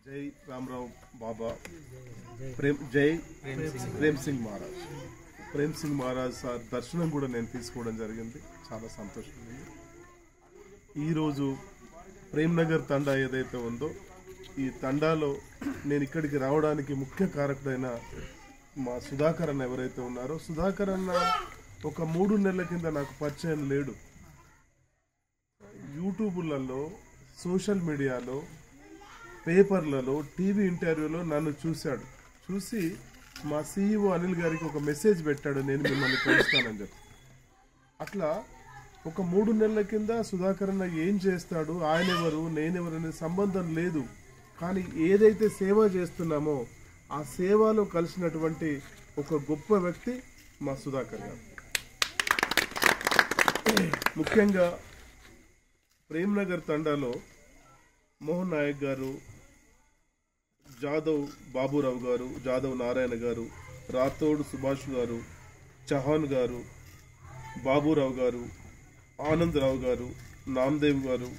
జై రామరావు బాబా జై ప్రేమ్ సింగ్ మహారాజ్. ప్రేమ్ సింగ్ మహారాజ్ సార్ దర్శనం కూడా నేను తీసుకోవడం జరిగింది. చాలా సంతోషంగా ఉంది. ఈరోజు ప్రేమ్ నగర్ తండా ఏదైతే ఉందో ఈ తండాలో నేను ఇక్కడికి రావడానికి ముఖ్య కారకుడైన మా సుధాకర్ అన్న ఎవరైతే ఉన్నారో, సుధాకర్ అన్న ఒక 3 నెలల కింద నాకు పరిచయం లేడు. యూట్యూబ్లలో, సోషల్ మీడియాలో, పేపర్లలో, టీవీ ఇంటర్వ్యూలో నన్ను చూశాడు. చూసి మా CEO అనిల్ గారికి ఒక మెసేజ్ పెట్టాడు, నేను మిమ్మల్ని కలుస్తానని చెప్పి. అట్లా ఒక 3 నెలల కింద సుధాకర్ అన్న ఏం చేస్తాడు, ఆయన ఎవరు, నేనెవరు అనే సంబంధం లేదు. కానీ ఏదైతే సేవ చేస్తున్నామో ఆ సేవలో కలిసినటువంటి ఒక గొప్ప వ్యక్తి మా సుధాకర్ గారు. ముఖ్యంగా ప్రేమ్ నగర్ తండాలో మోహన్ నాయక్ గారు, జాదవ్ బాబురావు గారు, జాదవ్ నారాయణ గారు, రాథోడ్ సుభాష్ గారు, చౌహాన్ గారు, బాబురావు గారు, ఆనందరావు గారు, నామదేవ్ గారు,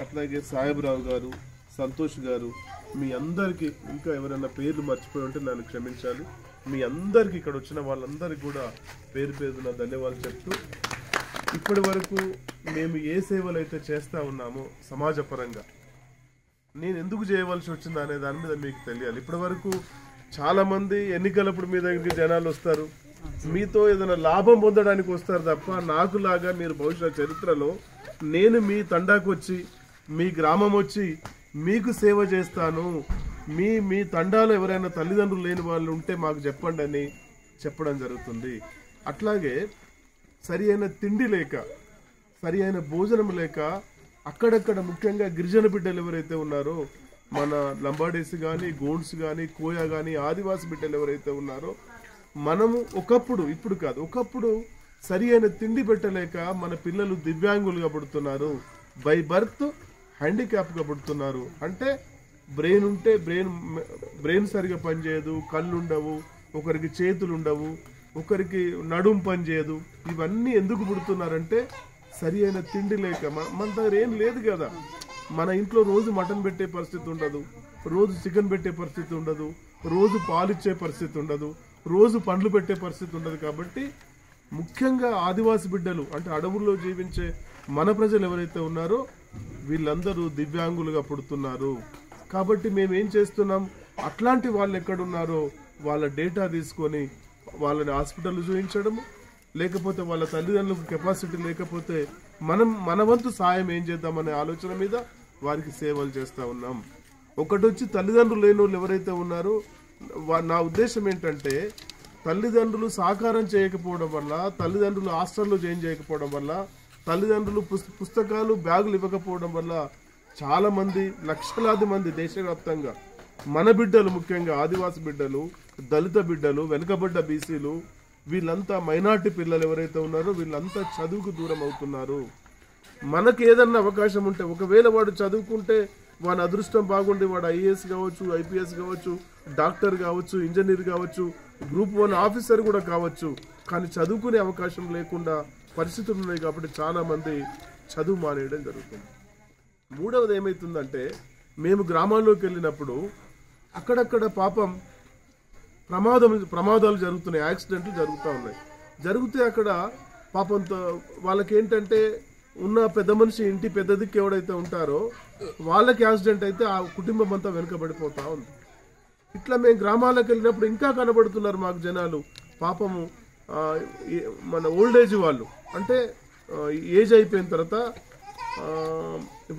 అట్లాగే సాహెబ్రావు గారు, సంతోష్ గారు, మీ అందరికీ, ఇంకా ఎవరైనా పేర్లు మర్చిపోయి ఉంటే నన్ను క్షమించాలి. మీ అందరికీ, ఇక్కడ వచ్చిన వాళ్ళందరికీ కూడా పేరు పేరున ధన్యవాదాలు చెప్తూ, ఇప్పటి వరకు మేము ఏ సేవలు అయితే చేస్తూ ఉన్నామో సమాజపరంగా నేను ఎందుకు చేయవలసి వచ్చిందా అనే దాని మీద మీకు తెలియాలి. ఇప్పటి వరకు చాలా మంది ఎన్నికలప్పుడు మీ దగ్గరికి జనాలు వస్తారు, మీతో ఏదైనా లాభం పొందడానికి వస్తారు తప్ప నాకులాగా మీరు భవిష్యత్ చరిత్రలో నేను మీ తండాకు వచ్చి, మీ గ్రామం వచ్చి మీకు సేవ చేస్తాను, మీ తండాలో ఎవరైనా తల్లిదండ్రులు లేని వాళ్ళు ఉంటే మాకు చెప్పండి అని చెప్పడం జరుగుతుంది. అట్లాగే సరి అయిన తిండి లేక, సరి అయిన భోజనం లేక అక్కడక్కడ ముఖ్యంగా గిరిజన బిడ్డలు ఎవరైతే ఉన్నారో, మన లంబాడీస్ కానీ, గోండ్స్ కానీ, కోయా కానీ, ఆదివాసి బిడ్డలు ఎవరైతే ఉన్నారో, మనము ఒకప్పుడు, ఇప్పుడు కాదు, ఒకప్పుడు సరి అయిన తిండి పెట్టలేక మన పిల్లలు దివ్యాంగులుగా పుడుతున్నారు, బై బర్త్ హ్యాండిక్యాప్గా పుడుతున్నారు. అంటే బ్రెయిన్ ఉంటే బ్రెయిన్ సరిగా పనిచేయదు, కళ్ళు ఉండవు, ఒకరికి చేతులు ఉండవు, ఒకరికి నడుం పనిచేయదు. ఇవన్నీ ఎందుకు పుడుతున్నారంటే సరి అయిన తిండి లేక. మన దగ్గర ఏం లేదు కదా, మన ఇంట్లో రోజు మటన్ పెట్టే పరిస్థితి ఉండదు, రోజు చికెన్ పెట్టే పరిస్థితి ఉండదు, రోజు పాలు ఇచ్చే పరిస్థితి ఉండదు, రోజు పండ్లు పెట్టే పరిస్థితి ఉండదు. కాబట్టి ముఖ్యంగా ఆదివాసి బిడ్డలు, అంటే అడవుల్లో జీవించే మన ప్రజలు ఎవరైతే ఉన్నారో వీళ్ళందరూ దివ్యాంగులుగా పుడుతున్నారు. కాబట్టి మేము ఏం చేస్తున్నాం, అట్లాంటి వాళ్ళు ఎక్కడున్నారో వాళ్ళ డేటా తీసుకొని వాళ్ళని హాస్పిటల్ చూపించడము, లేకపోతే వాళ్ళ తల్లిదండ్రులకు కెపాసిటీ లేకపోతే మన వంతు సాయం ఏం చేద్దామనే ఆలోచన మీద వారికి సేవలు చేస్తూ ఉన్నాం. ఒకటి వచ్చి తల్లిదండ్రులు లేని వాళ్ళు ఎవరైతే ఉన్నారో, నా ఉద్దేశం ఏంటంటే తల్లిదండ్రులు సహకారం చేయకపోవడం వల్ల, తల్లిదండ్రులు హాస్టల్లో జాయిన్ చేయకపోవడం వల్ల, తల్లిదండ్రులు పుస్తకాలు, బ్యాగులు ఇవ్వకపోవడం వల్ల చాలా మంది, లక్షలాది మంది దేశవ్యాప్తంగా మన బిడ్డలు, ముఖ్యంగా ఆదివాసి బిడ్డలు, దళిత బిడ్డలు, వెనుకబడ్డ బీసీలు, వీళ్ళంతా మైనార్టీ పిల్లలు ఎవరైతే ఉన్నారో వీళ్ళంతా చదువుకు దూరం అవుతున్నారు. మనకు ఏదన్నా అవకాశం ఉంటే, ఒకవేళ వాడు చదువుకుంటే వాడి అదృష్టం బాగుండి వాడు IAS కావచ్చు, IPS కావచ్చు, డాక్టర్ కావచ్చు, ఇంజనీర్ కావచ్చు, గ్రూప్ 1 ఆఫీసర్ కూడా కావచ్చు. కానీ చదువుకునే అవకాశం లేకుండా పరిస్థితులు ఉన్నాయి. కాబట్టి చాలా మంది చదువు మానేయడం జరుగుతుంది. మూడవది ఏమైతుందంటే, మేము గ్రామాల్లోకి వెళ్ళినప్పుడు అక్కడక్కడ పాపం ప్రమాదాలు జరుగుతున్నాయి, యాక్సిడెంట్లు జరుగుతూ ఉన్నాయి. జరిగితే అక్కడ పాపం వాళ్ళకి ఏంటంటే, ఉన్న పెద్ద మనిషి, ఇంటి పెద్ద దిక్కు ఎవడైతే ఉంటారో వాళ్ళకి యాక్సిడెంట్ అయితే ఆ కుటుంబం అంతా వెనుకబడిపోతా ఉంది. ఇట్లా మేము గ్రామాలకు వెళ్ళినప్పుడు ఇంకా కనబడుతున్నారు మాకు జనాలు. పాపము మన ఓల్డ్ ఏజ్ వాళ్ళు, అంటే ఏజ్ అయిపోయిన తర్వాత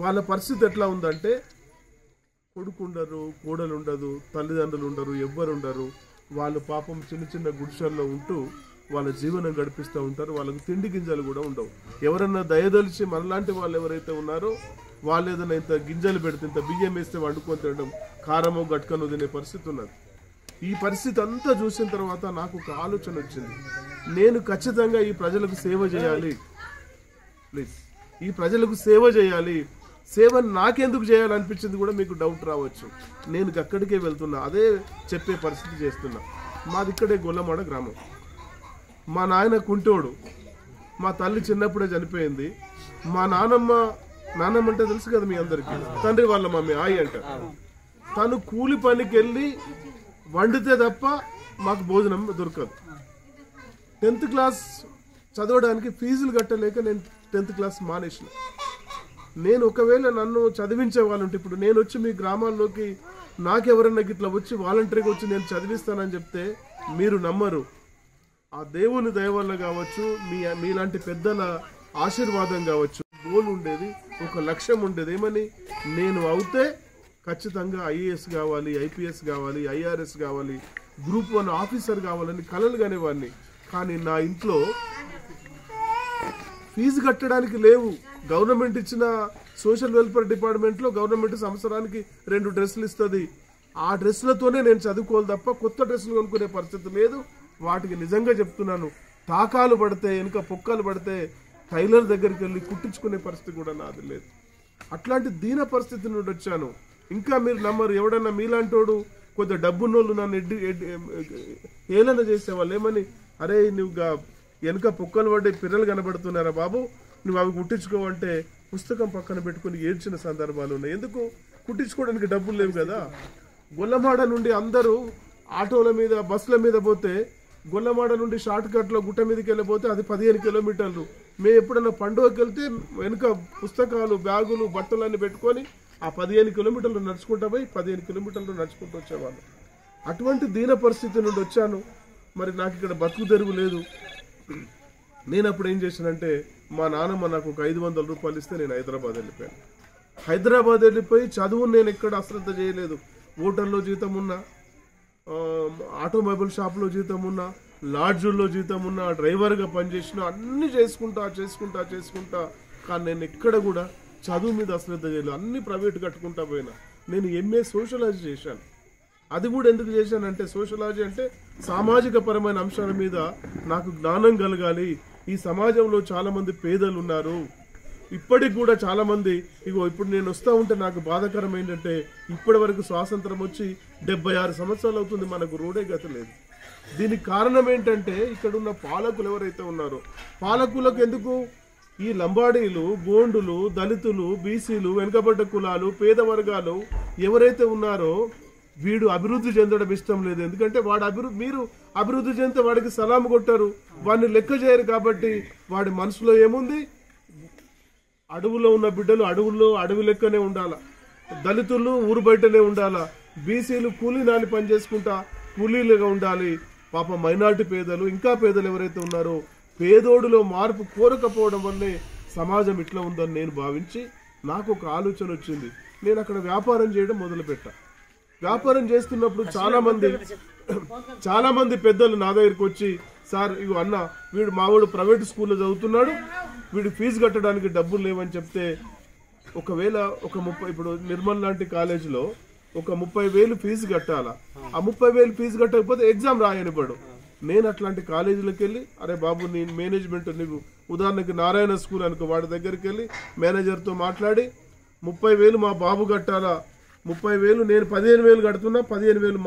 వాళ్ళ పరిస్థితి ఎట్లా ఉందంటే, కొడుకు ఉండరు, కోడలు ఉండదు, తల్లిదండ్రులు ఉండరు, ఎవ్వరు ఉండరు. వాళ్ళు పాపం చిన్న చిన్న గుడిసెల్లో ఉంటూ వాళ్ళ జీవనం గడిపిస్తూ ఉంటారు. వాళ్ళకు తిండి గింజలు కూడా ఉండవు. ఎవరన్నా దయదలిచి మనలాంటి వాళ్ళు ఎవరైతే ఉన్నారో వాళ్ళు ఏదైనా ఇంత గింజలు పెడితే, ఇంత బియ్యం వేస్తే వండుకొని తినడం, కారమో గట్కనో తినే పరిస్థితి ఉన్నది. ఈ పరిస్థితి అంతా చూసిన తర్వాత నాకు ఒక ఆలోచన వచ్చింది, నేను ఖచ్చితంగా ఈ ప్రజలకు సేవ చేయాలి. ప్లీజ్, ఈ ప్రజలకు సేవ చేయాలి. సేవ నాకెందుకు చేయాలనిపించింది కూడా మీకు డౌట్ రావచ్చు. నేను అక్కడికే వెళ్తున్నా, అదే చెప్పే పరిస్థితి చేస్తున్నా. మాది ఇక్కడే గొల్లమాడ గ్రామం. మా నాయన కుంటోడు, మా తల్లి చిన్నప్పుడే చనిపోయింది. మా నానమ్మ అంటే తెలుసు కదా మీ అందరికి, తండ్రి వాళ్ళ మమ్మీ ఆయి అంట. తను కూలి పనికి వెళ్ళి వండితే తప్ప మాకు భోజనం దొరకదు. 10th క్లాస్ చదవడానికి ఫీజులు కట్టలేక నేను 10th క్లాస్ మానేసిన. నేను ఒకవేళ నన్ను చదివించే వాళ్ళు ఉంటే, ఇప్పుడు నేను వచ్చి మీ గ్రామాల్లోకి నాకెవరన్నా ఇట్లా వచ్చి వాలంటరీగా వచ్చి నేను చదివిస్తానని చెప్తే మీరు నమ్మరు. ఆ దేవుని దయ వల్ల కావచ్చు, మీలాంటి పెద్దల ఆశీర్వాదం కావచ్చు, గోల్ ఉండేది, ఒక లక్ష్యం ఉండేది. ఏమని, నేను అవుతే ఖచ్చితంగా IAS కావాలి, IPS కావాలి, IRS కావాలి, గ్రూప్ 1 ఆఫీసర్ కావాలని కలలు కానివాడిని. కానీ నా ఇంట్లో ఫీజు కట్టడానికి లేవు. గవర్నమెంట్ ఇచ్చిన సోషల్ వెల్ఫేర్ డిపార్ట్మెంట్లో గవర్నమెంట్ సంవత్సరానికి 2 డ్రెస్సులు ఇస్తుంది. ఆ డ్రెస్సులతోనే నేను చదువుకోవాలి తప్ప కొత్త డ్రెస్సులు కొనుక్కునే పరిస్థితి లేదు. వాటికి నిజంగా చెప్తున్నాను, టాకాలు పడితే, వెనుక పొక్కలు పడితే టైలర్ దగ్గరికి వెళ్ళి కుట్టించుకునే పరిస్థితి కూడా నాది లేదు. అట్లాంటి దీన పరిస్థితి నుండి వచ్చాను. ఇంకా మీరు నమ్మరు, ఎవడన్నా మీలాంటోడు కొద్దిగా డబ్బున్నోళ్ళు నన్ను ఏలన చేసేవాళ్ళు. ఏమని, అరే నువ్వు వెనుక పొక్కలు పడి పిల్లలు కనబడుతున్నారా బాబు, నువ్వు అవి కుట్టించుకోవంటే పుస్తకం పక్కన పెట్టుకుని ఏడ్చిన సందర్భాలు ఉన్నాయి. ఎందుకు, కుట్టించుకోవడానికి డబ్బులు లేవు కదా. గొల్లమాడ నుండి అందరూ ఆటోల మీద, బస్సుల మీద పోతే, గొల్లమాడ నుండి షార్ట్ కట్లో గుట్ట మీదకి వెళ్ళిపోతే అది 15 కిలోమీటర్లు. మేము ఎప్పుడన్నా పండుగకి వెళ్తే వెనుక పుస్తకాలు, బ్యాగులు, బట్టలన్నీ పెట్టుకొని ఆ 15 కిలోమీటర్లు నడుచుకుంటా పోయి 15 కిలోమీటర్లు నడుచుకుంటూ వచ్చేవాళ్ళు. అటువంటి దీన పరిస్థితి నుండి వచ్చాను. మరి నాకు ఇక్కడ బతుకు తెరువు లేదు. నేను అప్పుడు ఏం చేశానంటే, మా నాన్నమ్మ నాకు ఒక 500 రూపాయలు ఇస్తే నేను హైదరాబాద్ వెళ్ళిపోయాను. హైదరాబాద్ వెళ్ళిపోయి చదువును నేను ఎక్కడ అశ్రద్ధ చేయలేదు. హోటల్లో జీతం ఉన్నా, ఆటోమొబైల్ షాప్లో జీతం ఉన్నా, లాడ్జుల్లో జీతం ఉన్నా, డ్రైవర్గా పనిచేసిన, అన్నీ చేసుకుంటా. కానీ నేను ఎక్కడ కూడా చదువు మీద అశ్రద్ధ చేయలేదు. అన్ని ప్రైవేట్ కట్టుకుంటా పోయినా. నేను MA సోషలాజీ చేశాను. అది కూడా ఎందుకు చేశానంటే, సోషలాజీ అంటే సామాజిక పరమైన అంశాల మీద నాకు జ్ఞానం కలగాలి. ఈ సమాజంలో చాలా మంది పేదలు ఉన్నారు. ఇప్పటికి కూడా చాలా మంది, ఇప్పుడు నేను వస్తూ ఉంటే నాకు బాధాకరం ఏంటంటే, ఇప్పటి వరకు స్వాతంత్రం వచ్చి 76 సంవత్సరాలు అవుతుంది, మనకు రోడే గతి లేదు. దీనికి కారణం ఏంటంటే, ఇక్కడ ఉన్న పాలకులు ఎవరైతే ఉన్నారో, పాలకులకు ఎందుకు ఈ లంబాడీలు, గోండులు, దళితులు, బీసీలు, వెనుకబడ్డ కులాలు, పేద వర్గాలు ఎవరైతే ఉన్నారో వీడు అభివృద్ధి చెందడం ఇష్టం లేదు. ఎందుకంటే మీరు అభివృద్ధి చెందితే వాడికి సలాం కొట్టారు, వాడిని లెక్క చేయరు. కాబట్టి వాడి మనసులో ఏముంది, అడవులో ఉన్న బిడ్డలు అడవి లెక్కనే ఉండాలా, దళితులు ఊరు బయటనే ఉండాలా, బీసీలు కూలీ నాలి పని చేసుకుంటా కూలీలుగా ఉండాలి. పాప మైనార్టీ పేదలు, ఇంకా పేదలు ఎవరైతే ఉన్నారో, పేదోడులో మార్పు కోరకపోవడం వల్లే సమాజం ఇట్లా ఉందని నేను భావించి నాకు ఒక ఆలోచన వచ్చింది. నేను అక్కడ వ్యాపారం చేయడం మొదలుపెట్టా. వ్యాపారం చేస్తున్నప్పుడు చాలా మంది పెద్దలు నా దగ్గరికి వచ్చి, సార్ ఇగో అన్న, వీడు మావాడు ప్రైవేట్ స్కూల్లో చదువుతున్నాడు, వీడు ఫీజు కట్టడానికి డబ్బులు లేవని చెప్తే, ఒకవేళ ఒక 30, ఇప్పుడు నిర్మల్ లాంటి కాలేజీలో ఒక 30,000 ఫీజు కట్టాలా. ఆ 30,000 ఫీజు కట్టకపోతే ఎగ్జామ్ రాయనివ్వడు. నేను అట్లాంటి కాలేజీలకు వెళ్ళి, అరే బాబు నేను మేనేజ్మెంట్, నీకు ఉదాహరణకి నారాయణ స్కూల్ అనుకో, వాడి దగ్గరికి వెళ్ళి మేనేజర్తో మాట్లాడి 30,000 మా బాబు కట్టాలా, 30,000 నేను 15,000 కడుతున్నా, 15,000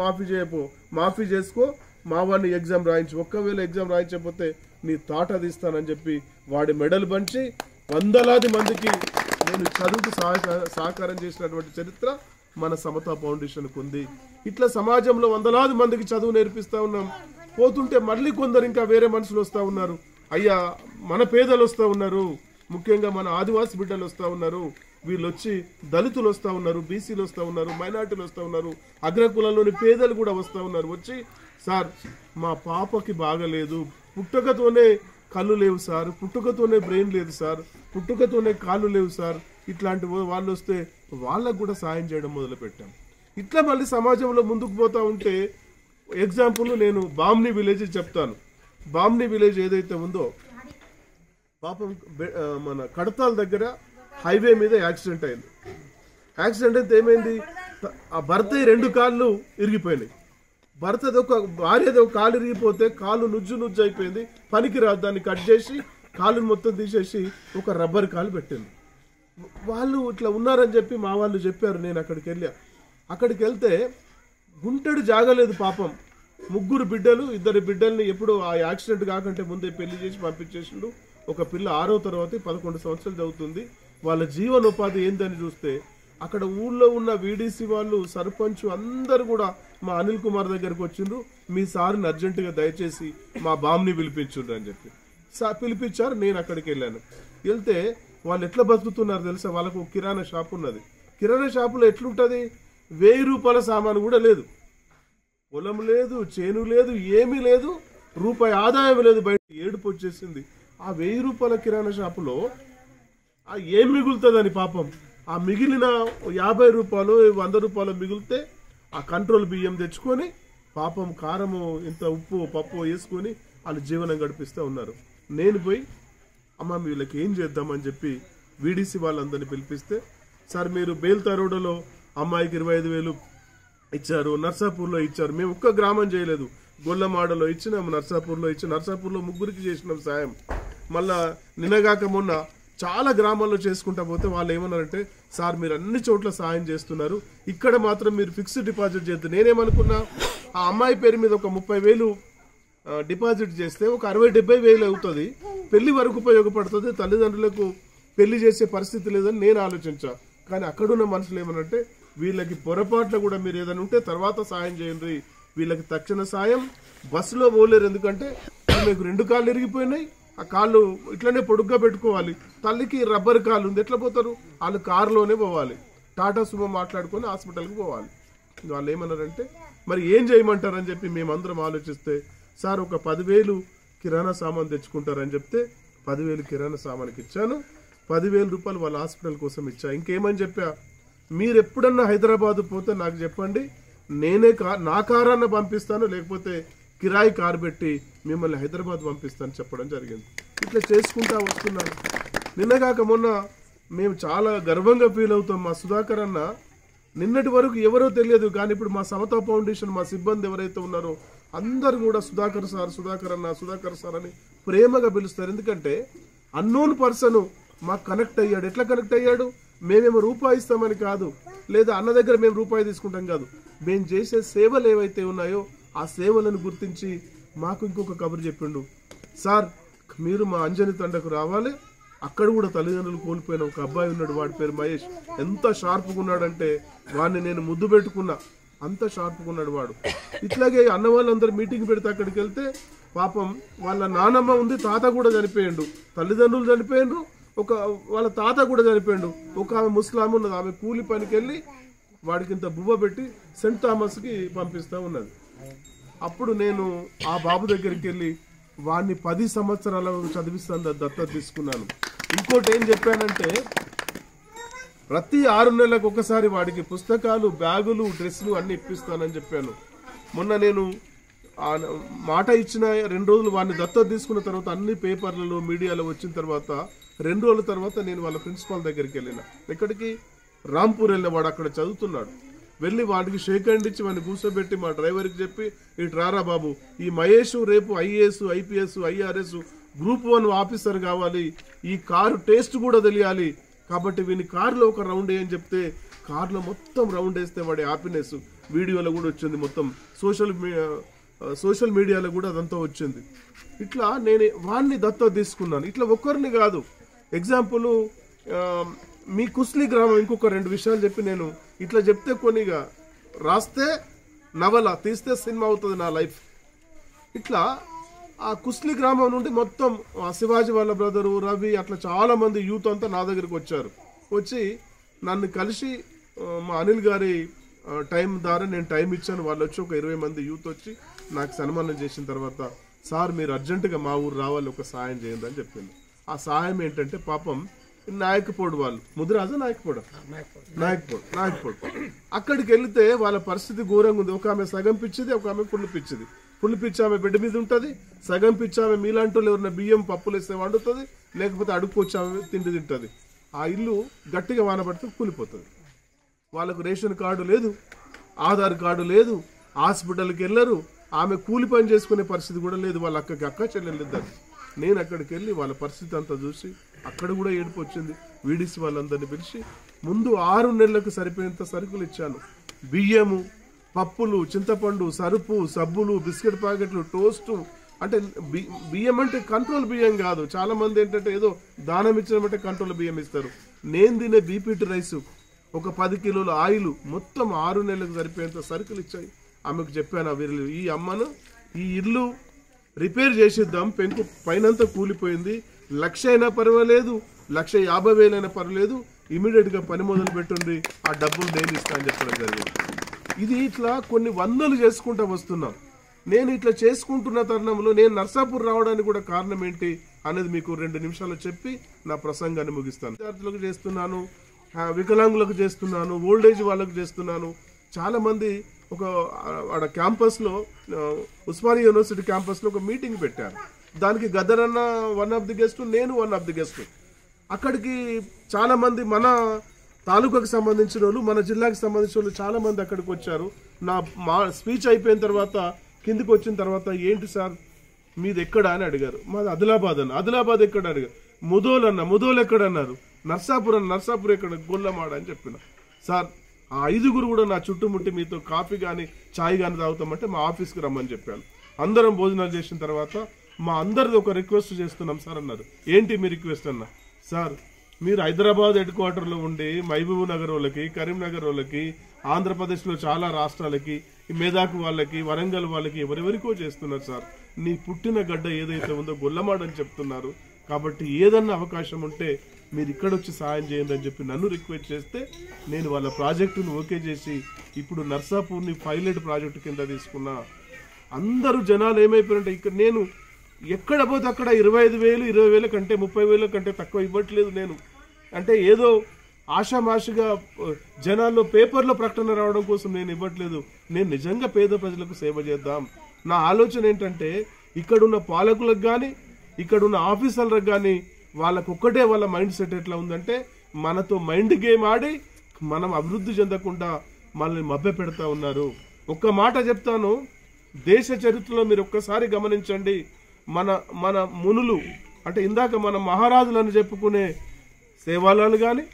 మాఫీ చేసుకో, మా వాడిని ఎగ్జామ్ రాయించు, ఒక్కవేళ ఎగ్జామ్ రాయించకపోతే నీ తాట తీస్తానని చెప్పి వాడి మెడల్ పంచి వందలాది మందికి నేను చదువుకు సహకారం చేసినటువంటి చరిత్ర మన సమతా ఫౌండేషన్కు ఉంది. ఇట్లా సమాజంలో వందలాది మందికి చదువు నేర్పిస్తా ఉన్నాం. పోతుంటే మళ్ళీ కొందరు ఇంకా వేరే మనుషులు వస్తూ ఉన్నారు. అయ్యా మన పేదలు వస్తూ ఉన్నారు, ముఖ్యంగా మన ఆదివాసి బిడ్డలు వస్తూ ఉన్నారు, వీళ్ళు వచ్చి దళితులు వస్తూ ఉన్నారు, బీసీలు వస్తూ ఉన్నారు, మైనార్టీలు వస్తూ ఉన్నారు, అగ్రకులంలోని పేదలు కూడా వస్తూ ఉన్నారు. వచ్చి, సార్ మా పాపకి బాగలేదు, పుట్టుకతోనే కళ్ళు లేవు సార్, పుట్టుకతోనే బ్రెయిన్ లేదు సార్, పుట్టుకతోనే కాళ్ళు లేవు సార్, ఇట్లాంటి వాళ్ళు వస్తే వాళ్ళకు కూడా సాయం చేయడం మొదలుపెట్టాం. ఇట్లా మళ్ళీ సమాజంలో ముందుకు పోతూ ఉంటే, ఎగ్జాంపుల్ నేను బామ్ని విలేజ్ చెప్తాను. బామ్ని విలేజ్ ఏదైతే ఉందో, పాపం మన కడతాల దగ్గర హైవే మీద యాక్సిడెంట్ అయింది. యాక్సిడెంట్ అయితే ఏమైంది, ఆ భర్త 2 కాళ్ళు ఇరిగిపోయినాయి. భార్యది ఒక కాలు ఇరిగిపోతే కాలు నుజ్జు అయిపోయింది, పనికి రాదు, దాన్ని కట్ చేసి కాలుని మొత్తం తీసేసి ఒక రబ్బర్ కాలు పెట్టింది. వాళ్ళు ఇట్లా ఉన్నారని చెప్పి మా వాళ్ళు చెప్పారు. నేను అక్కడికి వెళ్తే గుంటెడు జాగలేదు పాపం. 3 బిడ్డలు, 2 బిడ్డల్ని ఎప్పుడు ఆ యాక్సిడెంట్ కాకంటే ముందే పెళ్లి చేసి పంపించేసిండు. ఒక పిల్ల 6వ తరగతి 11 సంవత్సరాలు చదువుతుంది. వాళ్ళ జీవనోపాధి ఏందని చూస్తే అక్కడ ఊళ్ళో ఉన్న వీడీసీ వాళ్ళు, సర్పంచ్ అందరు కూడా మా అనిల్ కుమార్ దగ్గరకు వచ్చిండ్రు. మీ సార్ని అర్జెంటుగా దయచేసి మా బామ్ని పిలిపించుండ్రు అని చెప్పి పిలిపించారు. నేను అక్కడికి వెళ్ళాను. వెళ్తే వాళ్ళు ఎట్లా బతుకుతున్నారు తెలుసా? వాళ్ళకు కిరాణా షాప్ ఉన్నది. కిరాణా షాపులో ఎట్లుంటది? 1000 రూపాయల సామాను కూడా లేదు, పొలం లేదు, చేను లేదు, ఏమీ లేదు, రూపాయి ఆదాయం లేదు. బయట ఏడుపు వచ్చేసింది. ఆ 1000 రూపాయల కిరాణా షాపులో ఏం మిగులుతుందని పాపం ఆ మిగిలిన 50 రూపాయలు 100 రూపాయలు మిగిలితే ఆ కంట్రోల్ బియ్యం తెచ్చుకొని పాపం కారము ఇంత ఉప్పు పప్పు వేసుకొని వాళ్ళు జీవనం గడిపిస్తూ ఉన్నారు. నేను పోయి అమ్మ వీళ్ళకి ఏం చేద్దామని చెప్పి వీడీసీ వాళ్ళందరినీ పిలిపిస్తే, సార్ మీరు బేల్తారోడలో అమ్మాయికి 25,000 ఇచ్చారు, నర్సాపూర్లో ఇచ్చారు. మేము ఒక్క గ్రామం చేయలేదు, గొల్లమాడలో ఇచ్చినాం, నర్సాపూర్లో ఇచ్చి నర్సాపూర్లో 3 చేసినాం సాయం. మళ్ళా నిన్నగాక మొన్న చాలా గ్రామాల్లో చేసుకుంటా పోతే వాళ్ళు ఏమన్నారంటే, సార్ మీరు అన్ని చోట్ల సాయం చేస్తున్నారు, ఇక్కడ మాత్రం మీరు ఫిక్స్డ్ డిపాజిట్ చేద్దాం. నేనేమనుకున్నా, ఆ అమ్మాయి పేరు మీద ఒక 30,000 డిపాజిట్ చేస్తే ఒక 60-70,000 అవుతుంది, పెళ్లి వరకు ఉపయోగపడుతుంది, తల్లిదండ్రులకు పెళ్లి చేసే పరిస్థితి లేదని నేను ఆలోచించా. కానీ అక్కడున్న మనుషులు ఏమనంటే, వీళ్ళకి పొరపాట్ల కూడా మీరు ఏదైనా ఉంటే తర్వాత సాయం చేయండి, వీళ్ళకి తక్షణ సాయం. బస్సులో పోలేరు, ఎందుకంటే మీకు 2 కాళ్ళు ఇరిగిపోయినాయి, ఆ కాళ్ళు ఇట్లనే పొడుగ్గా పెట్టుకోవాలి. తల్లికి రబ్బర్ కాళ్ళు ఉంది, ఎట్లా పోతారు? వాళ్ళు కారులోనే పోవాలి, టాటా సుమో మాట్లాడుకొని హాస్పిటల్కి పోవాలి. వాళ్ళు ఏమన్నారంటే, మరి ఏం చేయమంటారని చెప్పి మేమందరం ఆలోచిస్తే, సార్ ఒక 10,000 కిరాణా సామాన్ తెచ్చుకుంటారని చెప్తే 10,000 కిరాణా సామాన్కి ఇచ్చాను, 10,000 రూపాయలు వాళ్ళ హాస్పిటల్ కోసం ఇచ్చా. ఇంకేమని చెప్పా, మీరు ఎప్పుడన్నా హైదరాబాద్ పోతే నాకు చెప్పండి, నేనే నా కారాన్న పంపిస్తాను, లేకపోతే కిరాయి కారు పెట్టి మిమ్మల్ని హైదరాబాద్ పంపిస్తాను చెప్పడం జరిగింది. ఇట్లా చేసుకుంటా వస్తున్నాను. నిన్నగాక మొన్న మేము చాలా గర్వంగా ఫీల్ అవుతాం. మా సుధాకర్ అన్న నిన్నటి వరకు ఎవరో తెలియదు, కానీ ఇప్పుడు మా సమతా ఫౌండేషన్ మా సిబ్బంది ఎవరైతే ఉన్నారో అందరు కూడా సుధాకర్ సార్, సుధాకర్ అన్న, సుధాకర్ సార్ అని ప్రేమగా పిలుస్తారు. ఎందుకంటే అన్నోన్ పర్సన్ మాకు కనెక్ట్ అయ్యాడు. ఎట్లా కనెక్ట్ అయ్యాడు? మేమేమో రూపాయి ఇస్తామని కాదు, లేదా అన్న దగ్గర మేము రూపాయి తీసుకుంటాం కాదు, మేము చేసే సేవలు ఏవైతే ఉన్నాయో ఆ సేవలను గుర్తించి మాకు ఇంకొక కబురు చెప్పిండు, సార్ మీరు మా అంజని తండకు రావాలి, అక్కడ కూడా తల్లిదండ్రులు కోల్పోయిన ఒక అబ్బాయి ఉన్నాడు, వాడి పేరు మహేష్, ఎంత షార్ప్గా ఉన్నాడంటే వాడిని నేను ముద్దు పెట్టుకున్నా, అంత షార్ప్గా ఉన్నాడు వాడు. ఇట్లాగే అన్న వాళ్ళందరూ మీటింగ్ పెడితే అక్కడికి వెళ్తే పాపం వాళ్ళ నానమ్మ ఉంది, తాత కూడా చనిపోయిండు, తల్లిదండ్రులు చనిపోయిండ్రు, వాళ్ళ తాత కూడా చనిపోయిండు. ఒక ఆమె ముస్లాం ఉన్నది, ఆమె కూలి పనికి వెళ్ళి వాడికి ఇంత బువ్వ పెట్టి సెంట్ థామస్కి పంపిస్తూ ఉన్నది. అప్పుడు నేను ఆ బాబు దగ్గరికి వెళ్ళి వాడిని 10 సంవత్సరాల చదివిస్తాను దత్తత తీసుకున్నాను. ఇంకోటి ఏం చెప్పానంటే, ప్రతి 6 నెలలకు ఒకసారి వాడికి పుస్తకాలు, బ్యాగులు, డ్రెస్సులు అన్ని ఇప్పిస్తానని చెప్పాను. మొన్న నేను మాట ఇచ్చిన 2 రోజులు వాడిని దత్తత తీసుకున్న తర్వాత అన్ని పేపర్లలో మీడియాలో వచ్చిన తర్వాత 2 రోజుల తర్వాత నేను వాళ్ళ ప్రిన్సిపాల్ దగ్గరికి వెళ్ళిన. ఎక్కడికి? రాంపూర్ వెళ్ళిన. వాడు అక్కడ చదువుతున్నాడు. వెళ్ళి వాడికి షేక్ హ్యాండ్ ఇచ్చి వాడిని కూర్చోబెట్టి మా డ్రైవర్కి చెప్పి, ఇటు రారా బాబు, ఈ మహేష్ రేపు IAS, IPS, IRS group 1 officer కావాలి, ఈ కారు టేస్ట్ కూడా తెలియాలి, కాబట్టి వీని కారులో ఒక రౌండ్ అని చెప్తే కారులో మొత్తం రౌండ్ వేస్తే వాడి హ్యాపీనెస్ వీడియోలో కూడా వచ్చింది, మొత్తం సోషల్ మీడియాలో కూడా అదంతా వచ్చింది. ఇట్లా నేను వాడిని దత్తత తీసుకున్నాను. ఇట్లా ఒక్కరిని కాదు. ఎగ్జాంపుల్ మీ కుస్లీ గ్రామం, ఇంకొక 2 విషయాలు చెప్పి నేను ఇట్లా చెప్తే కొన్నిగా రాస్తే నవల, తీస్తే సినిమా అవుతుంది నా లైఫ్. ఇట్లా ఆ కుస్లీ గ్రామం నుండి మొత్తం శివాజీ వాళ్ళ బ్రదరు, రవి, అట్లా చాలా మంది యూత్ అంతా నా దగ్గరికి వచ్చారు. వచ్చి నన్ను కలిసి మా అనిల్ గారి టైం ద్వారా నేను టైం ఇచ్చాను. వాళ్ళు వచ్చి ఒక 20 మంది యూత్ వచ్చి నాకు సన్మానం చేసిన తర్వాత, సార్ మీరు అర్జెంటుగా మా ఊరు రావాలి, ఒక సాయం చేయండి అని చెప్పింది. ఆ సాయం ఏంటంటే, పాపం నాయకపోడు వాళ్ళు, ముదిరాజా నాయకపోడు, అక్కడికి వెళితే వాళ్ళ పరిస్థితి ఘోరంగా ఉంది. ఒక ఆమె సగం పిచ్చిది, ఒక ఆమె ఫుల్ పిచ్చిది. ఫుల్ పిచ్చి ఆమె బెడ్ మీద ఉంటుంది, సగం పిచ్చి ఆమె మీలాంటి వాళ్ళు ఎవరైనా బియ్యం పప్పులు వేస్తే వండుతుంది, లేకపోతే అడుక్కొచ్చి ఆమె తిండి తింటుంది. ఆ ఇల్లు గట్టిగా వానబడితే కూలిపోతుంది. వాళ్ళకు రేషన్ కార్డు లేదు, ఆధార్ కార్డు లేదు, హాస్పిటల్కి వెళ్ళరు, ఆమె కూలి పని చేసుకునే పరిస్థితి కూడా లేదు. వాళ్ళ అక్క చెల్లెలిద్దరు. నేను అక్కడికి వెళ్ళి వాళ్ళ పరిస్థితి అంతా చూసి అక్కడ కూడా ఏడుపు వచ్చింది. వీడీసీ వాళ్ళందరినీ పిలిచి ముందు 6 నెలలకు సరిపోయేంత సరుకులు ఇచ్చాను. బియ్యము, పప్పులు, చింతపండు, సరుపు, సబ్బులు, బిస్కెట్ ప్యాకెట్లు, టోస్టు. అంటే బియ్యం అంటే కంట్రోల్ బియ్యం కాదు. చాలా మంది ఏంటంటే ఏదో దానం ఇచ్చినమంటే కంట్రోల్ బియ్యం ఇస్తారు. నేను తినే బీపీటీ రైసు ఒక 10 కిలోల ఆయిల్, మొత్తం 6 నెలలకు సరిపోయేంత సరుకులు ఇచ్చాయి. ఆమెకు చెప్పాను, వీళ్ళు ఈ అమ్మను ఈ ఇల్లు రిపేర్ చేసిద్దాం, పెంకు పైనంతా కూలిపోయింది, 1,00,000 అయినా పర్వాలేదు, 1,50,000 అయినా పర్వాలేదు, ఇమీడియట్గా పని మొదలు పెట్టుండి ఆ డబ్బులు నేను ఇస్తా అని చెప్పడం జరిగింది. ఇది ఇట్లా కొన్ని వందలు చేసుకుంటూ వస్తున్నాం. నేను ఇట్లా చేసుకుంటున్న తరుణంలో నేను నర్సాపూర్ రావడానికి కూడా కారణం ఏంటి అనేది మీకు 2 నిమిషాలు చెప్పి నా ప్రసంగాన్ని ముగిస్తాను. విద్యార్థులకు చేస్తున్నాను, వికలాంగులకు చేస్తున్నాను, ఓల్డేజ్ వాళ్ళకు చేస్తున్నాను. చాలామంది ఒక ఆడ క్యాంపస్లో, ఉస్మానియా యూనివర్సిటీ క్యాంపస్లో ఒక మీటింగ్ పెట్టారు. దానికి గదరన్న వన్ ఆఫ్ ది గెస్ట్, నేను వన్ ఆఫ్ ది గెస్ట్. అక్కడికి చాలామంది మన తాలూకాకు సంబంధించిన వాళ్ళు, మన జిల్లాకు సంబంధించిన వాళ్ళు చాలామంది అక్కడికి వచ్చారు. మా స్పీచ్ అయిపోయిన తర్వాత కిందికి వచ్చిన తర్వాత, ఏంటి సార్ మీది ఎక్కడ అని అడిగారు. మాది ఆదిలాబాద్ అన్న. ఆదిలాబాద్ ఎక్కడ అడిగారు. ముదోల్ అన్న. ముదోల్ ఎక్కడ అన్నారు. నర్సాపూర్ అన్న. నర్సాపూర్ ఎక్కడ. గొల్లమాడ అని చెప్పిన. సార్ ఆ 5గురు కూడా నా చుట్టుముట్టి మీతో కాఫీ కానీ చాయ్ కానీ తాగుతామంటే మా ఆఫీస్కి రమ్మని చెప్పాను. అందరం భోజనాలు చేసిన తర్వాత మా అందరిది ఒక రిక్వెస్ట్ చేస్తున్నాం సార్ అన్నారు. ఏంటి మీ రిక్వెస్ట్ అన్న. సార్ మీరు హైదరాబాద్ హెడ్ క్వార్టర్లో ఉండి మహబూబ్ నగర్ వాళ్ళకి, కరీంనగర్ వాళ్ళకి, ఆంధ్రప్రదేశ్లో చాలా రాష్ట్రాలకి, మేదాకు వాళ్ళకి, వరంగల్ వాళ్ళకి ఎవరెవరికో చేస్తున్నారు సార్. నీ పుట్టిన గడ్డ ఏదైతే ఉందో గొల్లమాడని చెప్తున్నారు. కాబట్టి ఏదన్నా అవకాశం ఉంటే మీరు ఇక్కడ వచ్చి సాయం చేయండి అని చెప్పి నన్ను రిక్వెస్ట్ చేస్తే నేను వాళ్ళ ప్రాజెక్టును ఓకే చేసి ఇప్పుడు నర్సాపూర్ని పైలట్ ప్రాజెక్టు కింద తీసుకున్నా. అందరూ జనాలు ఏమైపోయారంటే, ఇక్కడ నేను ఎక్కడ పోతే అక్కడ 25,000, 20,000 కంటే 30,000 కంటే తక్కువ ఇవ్వట్లేదు. నేను అంటే ఏదో ఆషామాషిగా జనాల్లో పేపర్లో ప్రకటన రావడం కోసం నేను ఇవ్వట్లేదు. నేను నిజంగా పేద ప్రజలకు సేవ చేద్దాం. నా ఆలోచన ఏంటంటే, ఇక్కడున్న పాలకులకు కానీ, ఇక్కడున్న ఆఫీసర్లకు కానీ వాళ్ళకు ఒక్కటే వాళ్ళ మైండ్ సెట్ ఎట్లా ఉందంటే, మనతో మైండ్ గేమ్ ఆడి మనం అభివృద్ధి చెందకుండా మనల్ని మభ్య పెడతా ఉన్నారు. ఒక్క మాట చెప్తాను, దేశ చరిత్రలో మీరు ఒక్కసారి గమనించండి. మన మునులు అంటే ఇందాక మన మహారాజులను చెప్పుకునే సేవాలాల్ కానీ,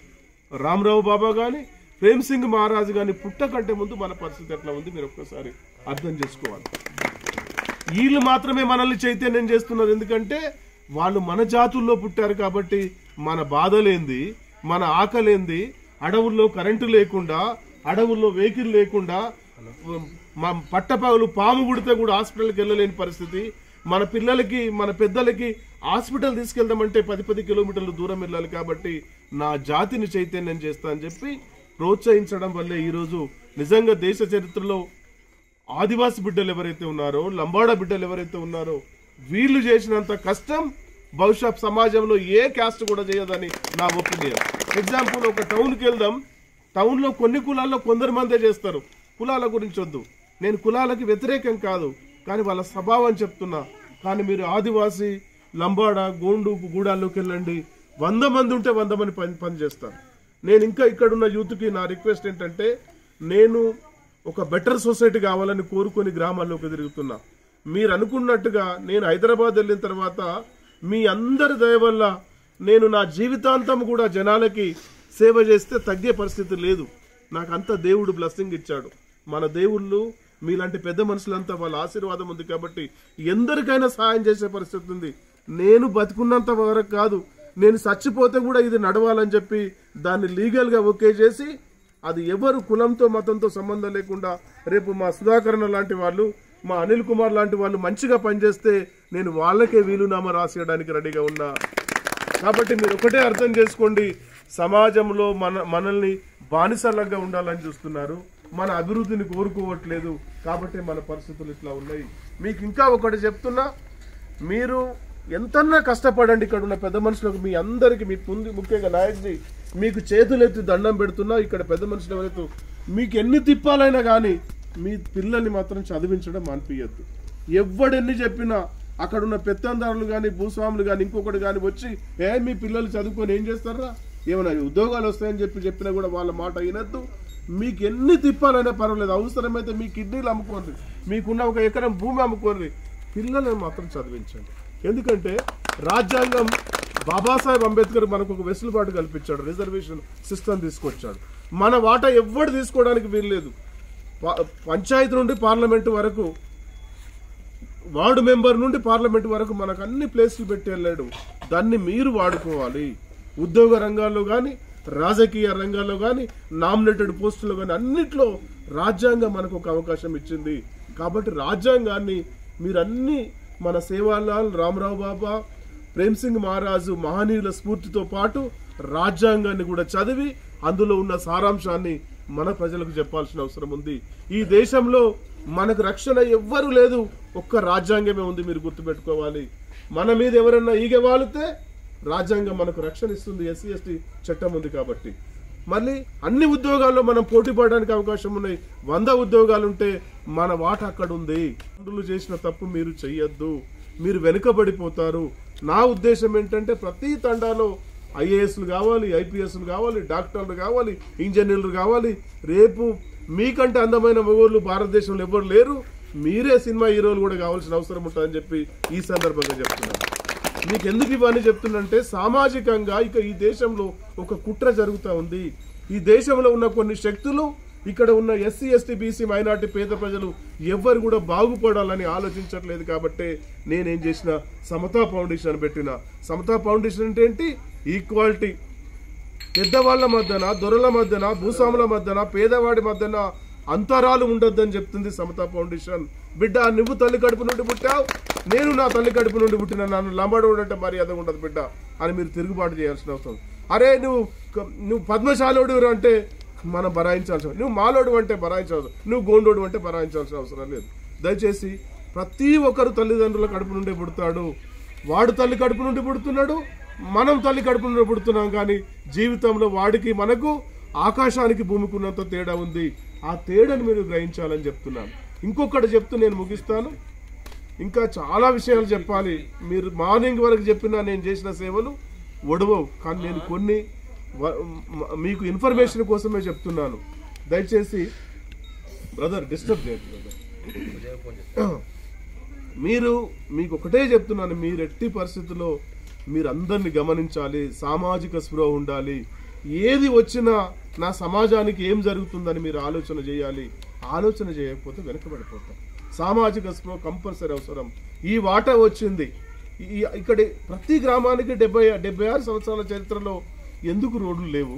రామరావు బాబా కానీ, ప్రేమ్ సింగ్ మహారాజు కానీ పుట్టకంటే ముందు మన పరిస్థితి ఎట్లా ఉంది మీరు ఒక్కసారి అర్థం చేసుకోవాలి. వీళ్ళు మాత్రమే మనల్ని చైతన్యం చేస్తున్నారు. ఎందుకంటే వాళ్ళు మన జాతుల్లో పుట్టారు కాబట్టి మన బాధలేంది, మన ఆకలేంది, అడవుల్లో కరెంటు లేకుండా, అడవుల్లో వెహికల్ లేకుండా, పట్టపగలు పాము గుడితే కూడా హాస్పిటల్కి వెళ్ళలేని పరిస్థితి, మన పిల్లలకి మన పెద్దలకి హాస్పిటల్ తీసుకెళ్దామంటే 10 కిలోమీటర్లు దూరం వెళ్ళాలి. కాబట్టి నా జాతిని చైతన్యం చేస్తా అని చెప్పి ప్రోత్సహించడం వల్లే ఈరోజు నిజంగా దేశ చరిత్రలో ఆదివాసి బిడ్డలు ఎవరైతే ఉన్నారో, లంబాడా బిడ్డలు ఎవరైతే ఉన్నారో, వీళ్ళు చేసినంత కష్టం బహుశా సమాజంలో ఏ క్యాస్ట్ కూడా చేయదని నా ఒపీనియన్. ఎగ్జాంపుల్, ఒక టౌన్కి వెళ్దాం. టౌన్లో కొన్ని కులాల్లో కొందరు మందే చేస్తారు. కులాల గురించి వద్దు, నేను కులాలకి వ్యతిరేకం కాదు, కానీ వాళ్ళ స్వభావం చెప్తున్నా. కానీ మీరు ఆదివాసి, లంబాడా, గోండు గూడాల్లోకి వెళ్ళండి, 100 మంది ఉంటే 100 మంది పని చేస్తారు. నేను ఇంకా ఇక్కడున్న యూత్కి నా రిక్వెస్ట్ ఏంటంటే, నేను ఒక బెటర్ సొసైటీ కావాలని కోరుకొని గ్రామాల్లోకి తిరుగుతున్నా. మీరు అనుకున్నట్టుగా నేను హైదరాబాద్ వెళ్ళిన తర్వాత మీ అందరి దయ వల్ల నేను నా జీవితాంతం కూడా జనాలకి సేవ చేస్తే తగ్గే పరిస్థితి లేదు. నాకు అంత దేవుడు బ్లెస్సింగ్ ఇచ్చాడు. మన దేవుళ్ళు మీలాంటి పెద్ద మనుషులంతా వాళ్ళ ఆశీర్వాదం ఉంది కాబట్టి ఎందరికైనా సహాయం చేసే పరిస్థితి ఉంది. నేను బతుకున్నంత వరకు కాదు, నేను చచ్చిపోతే కూడా ఇది నడవాలని చెప్పి దాన్ని లీగల్గా ఓకే చేసి, అది ఎవరు కులంతో మతంతో సంబంధం లేకుండా రేపు మా సుధాకరణ లాంటి వాళ్ళు, మా అనిల్ కుమార్ లాంటి వాళ్ళు మంచిగా పనిచేస్తే నేను వాళ్ళకే వీలునామా రాసేయడానికి రెడీగా ఉన్నా. కాబట్టి మీరు ఒకటే అర్థం చేసుకోండి, సమాజంలో మనల్ని బానిసలంగా ఉండాలని చూస్తున్నారు, మన అభివృద్ధిని కోరుకోవట్లేదు. కాబట్టి మన పరిస్థితులు ఇట్లా ఉన్నాయి. మీకు ఇంకా ఒకటి చెప్తున్నా, మీరు ఎంతన్నా కష్టపడండి. ఇక్కడ ఉన్న పెద్ద మనుషులకు మీ అందరికీ, మీ ముఖ్యంగా నాయకుడి మీకు చేతులెత్తి దండం పెడుతున్నా. ఇక్కడ పెద్ద మనుషులు ఎవరైతే మీకు ఎన్ని తిప్పాలైనా కానీ మీ పిల్లల్ని మాత్రం చదివించడం మానిపియద్దు. ఎవడెన్ని చెప్పినా అక్కడున్న పెత్తందారులు కానీ, భూస్వాములు కానీ, ఇంకొకటి కానీ వచ్చి మీ పిల్లలు చదువుకొని ఏం చేస్తారా, ఏమైనా ఉద్యోగాలు వస్తాయని చెప్పినా కూడా వాళ్ళ మాట వినద్దు. మీకు ఎన్ని తిప్పాలైనా పర్వాలేదు, అవసరమైతే మీ కిడ్నీలు అమ్ముకోండి, మీకున్న 1 ఎకరం భూమి అమ్ముకోండి, పిల్లలను మాత్రం చదివించండి. ఎందుకంటే రాజ్యాంగం బాబాసాహెబ్ అంబేద్కర్ మనకు ఒక వెసులుబాటు కల్పించాడు, రిజర్వేషన్ సిస్టమ్ తీసుకొచ్చాడు. మన వాటా ఎవ్వడు తీసుకోవడానికి వీల్లేదు. పంచాయతీ నుండి పార్లమెంటు వరకు, వార్డు మెంబర్ నుండి పార్లమెంట్ వరకు మనకు అన్ని ప్లేసులు పెట్టి వెళ్ళాడు. దాన్ని మీరు వాడుకోవాలి. ఉద్యోగ రంగాల్లో కానీ, రాజకీయ రంగాల్లో కానీ నామినేటెడ్ పోస్టుల్లో కానీ అన్నిట్లో రాజ్యాంగం మనకు ఒక అవకాశం ఇచ్చింది. కాబట్టి రాజ్యాంగాన్ని మీరన్నీ మన సేవాలాల్, రామరావు బాబా, ప్రేమ్ సింగ్ మహారాజు మహనీయుల స్ఫూర్తితో పాటు రాజ్యాంగాన్ని కూడా చదివి అందులో ఉన్న సారాంశాన్ని మన ప్రజలకు చెప్పాల్సిన అవసరం ఉంది. ఈ దేశంలో మనకు రక్షణ ఎవ్వరూ లేదు, ఒక్క రాజ్యాంగమే ఉంది. మీరు గుర్తుపెట్టుకోవాలి. మన మీద ఎవరన్నా ఈగె వాలితే రాజ్యాంగం మనకు రక్షణ ఇస్తుంది. ఎస్సీ ఎస్టీ చట్టం ఉంది కాబట్టి మళ్ళీ అన్ని ఉద్యోగాల్లో మనం పోటీ పడడానికి అవకాశం ఉన్నాయి. 100 ఉద్యోగాలుంటే మన వాట అక్కడ ఉంది. చేసిన తప్పు మీరు చెయ్యొద్దు, మీరు వెనుకబడిపోతారు. నా ఉద్దేశం ఏంటంటే ప్రతి తండాలో ఐఏఎస్లు కావాలి, ఐపీఎస్లు కావాలి, డాక్టర్లు కావాలి, ఇంజనీర్లు కావాలి. రేపు మీకంటే అందమైన మగవాళ్ళు భారతదేశంలో ఎవరు లేరు. మీరే సినిమా హీరోలు కూడా కావాల్సిన అవసరం ఉంటుందని చెప్పి ఈ సందర్భంగా చెప్తున్నాను. మీకు ఎందుకు ఇవన్నీ చెప్తున్నంటే సామాజికంగా ఇక ఈ దేశంలో ఒక కుట్ర జరుగుతూ ఉంది. ఈ దేశంలో ఉన్న కొన్ని శక్తులు ఇక్కడ ఉన్న ఎస్సీ ఎస్టీ బీసీ మైనార్టీ పేద ప్రజలు ఎవ్వరు కూడా బాగుపడాలని ఆలోచించట్లేదు. కాబట్టి నేనేం చేసిన సమతా ఫౌండేషన్ పెట్టిన. సమతా ఫౌండేషన్ అంటే ఏంటి? ఈక్వాలిటీ. పెద్దవాళ్ల మధ్యన, దొరల మధ్యన, భూస్వాముల మధ్యన, పేదవాడి మధ్యన అంతరాలు ఉండొద్దని చెప్తుంది సమతా ఫౌండేషన్. బిడ్డ, నువ్వు తల్లి కడుపు నుండి పుట్టావు, నేను నా తల్లి కడుపు నుండి పుట్టిన, నన్ను లంబడోడంటే మర్యాద ఉండదు బిడ్డ అని మీరు తిరుగుబాటు చేయాల్సిన అవసరం. అరే నువ్వు పద్మశాలోడు అంటే మనం భరాయించాల్సిన, నువ్వు మాలోడు అంటే భరాయించాల్సిన, నువ్వు గోండోడు అంటే భరాయించాల్సిన అవసరం లేదు. దయచేసి ప్రతి ఒక్కరు తల్లిదండ్రుల కడుపు నుండి పుడతాడు. వాడు తల్లి కడుపు నుండి పుడుతున్నాడు, మనం తల్లి కడుపు నుండి పుడుతున్నాం. కానీ జీవితంలో వాడికి మనకు ఆకాశానికి భూమికి ఉన్నంత తేడా ఉంది. ఆ తేడాను మీరు గ్రహించాలని చెప్తున్నాను. ఇంకొకటి చెప్తూ నేను ముగిస్తాను. ఇంకా చాలా విషయాలు చెప్పాలి. మీరు మార్నింగ్ వరకు చెప్పినా నేను చేసిన సేవలు ఒడవవు. కానీ నేను కొన్ని మీకు ఇన్ఫర్మేషన్ కోసమే చెప్తున్నాను. దయచేసి బ్రదర్ డిస్టర్బ్ చేయదు. మీకు ఒకటే చెప్తున్నాను, మీరు ఎట్టి పరిస్థితుల్లో మీరు అందరినీ గమనించాలి. సామాజిక స్పృహ ఉండాలి. ఏది వచ్చినా నా సమాజానికి ఏం జరుగుతుందని మీరు ఆలోచన చేయాలి. ఆలోచన చేయకపోతే వెనకబడిపోతాం. సామాజిక స్పృహ కంపల్సరీ అవసరం. ఈ వాటా వచ్చింది. ఇక్కడ ప్రతి గ్రామానికి 76 సంవత్సరాల చరిత్రలో ఎందుకు రోడ్లు లేవు,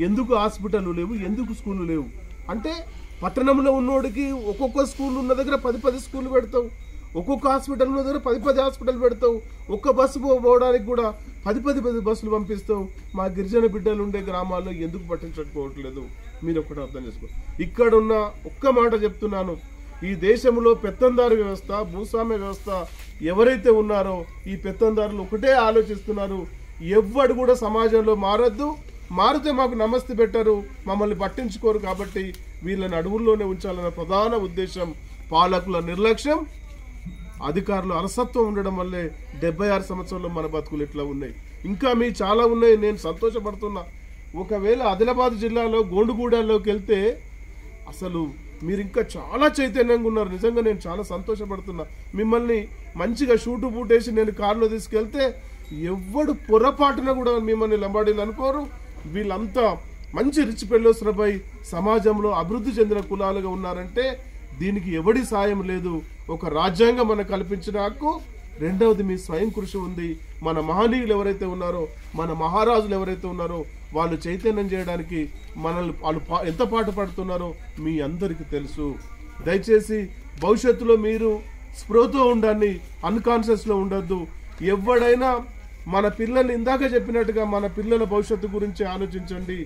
ఎందుకు హాస్పిటల్ లేవు, ఎందుకు స్కూళ్ళు లేవు అంటే పట్టణంలో ఉన్నోడికి ఒక్కొక్క స్కూల్ ఉన్న దగ్గర 10 స్కూళ్ళు పెడతావు, ఒక్కొక్క హాస్పిటల్ ఉన్న దగ్గర 10 హాస్పిటల్ పెడతావు, ఒక్క బస్సు పోవడానికి కూడా 10 బస్సులు పంపిస్తావు. మా గిరిజన బిడ్డలు ఉండే గ్రామాల్లో ఎందుకు పట్టించకపోవట్లేదు? మీరు ఒక్కటి అర్థం చేసుకో. ఇక్కడున్న ఒక్క మాట చెప్తున్నాను, ఈ దేశంలో పెత్తందారు వ్యవస్థ, భూస్వామ్య వ్యవస్థ ఎవరైతే ఉన్నారో ఈ పెత్తందారులు ఒకటే ఆలోచిస్తున్నారు, ఎవ్వడు కూడా సమాజంలో మారద్దు, మారితే మాకు నమస్తే పెట్టరు, మమ్మల్ని పట్టించుకోరు. కాబట్టి వీళ్ళని అడవుల్లోనే ఉంచాలన్న ప్రధాన ఉద్దేశం. పాలకుల నిర్లక్ష్యం, అధికారులు అలసత్వం ఉండడం వల్లే 76 సంవత్సరాల్లో మన బతుకులు ఇట్లా ఉన్నాయి. ఇంకా మీ చాలా ఉన్నాయి. నేను సంతోషపడుతున్నా. ఒకవేళ ఆదిలాబాద్ జిల్లాలో గోండుగూడలోకి వెళ్తే అసలు మీరు ఇంకా చాలా చైతన్యంగా ఉన్నారు. నిజంగా నేను చాలా సంతోషపడుతున్నా. మిమ్మల్ని మంచిగా షూటు బూటేసి నేను కారులో తీసుకెళ్తే ఎవ్వడు పొరపాటున కూడా మిమ్మల్ని లంబాడీలు అనుకోరు. వీళ్ళంతా మంచి రిచ్ పెళ్ళోసరపై సమాజంలో అభివృద్ధి చెందిన కులాలుగా ఉన్నారంటే దీనికి ఎవడి సాయం లేదు. ఒక రాజ్యాంగం మనకు కల్పించిన హక్కు, రెండవది మీ స్వయం కృషి ఉంది. మన మహనీయులు ఎవరైతే ఉన్నారో, మన మహారాజులు ఎవరైతే ఉన్నారో వాళ్ళు చైతన్యం చేయడానికి మనల్ని వాళ్ళు ఎంత పాటు పడుతున్నారో మీ అందరికీ తెలుసు. దయచేసి భవిష్యత్తులో మీరు స్పృహతో ఉండండి, అన్కాన్షియస్లో ఉండొద్దు. ఎవడైనా మన పిల్లల్ని ఇందాక చెప్పినట్టుగా మన పిల్లల భవిష్యత్తు గురించి ఆలోచించండి.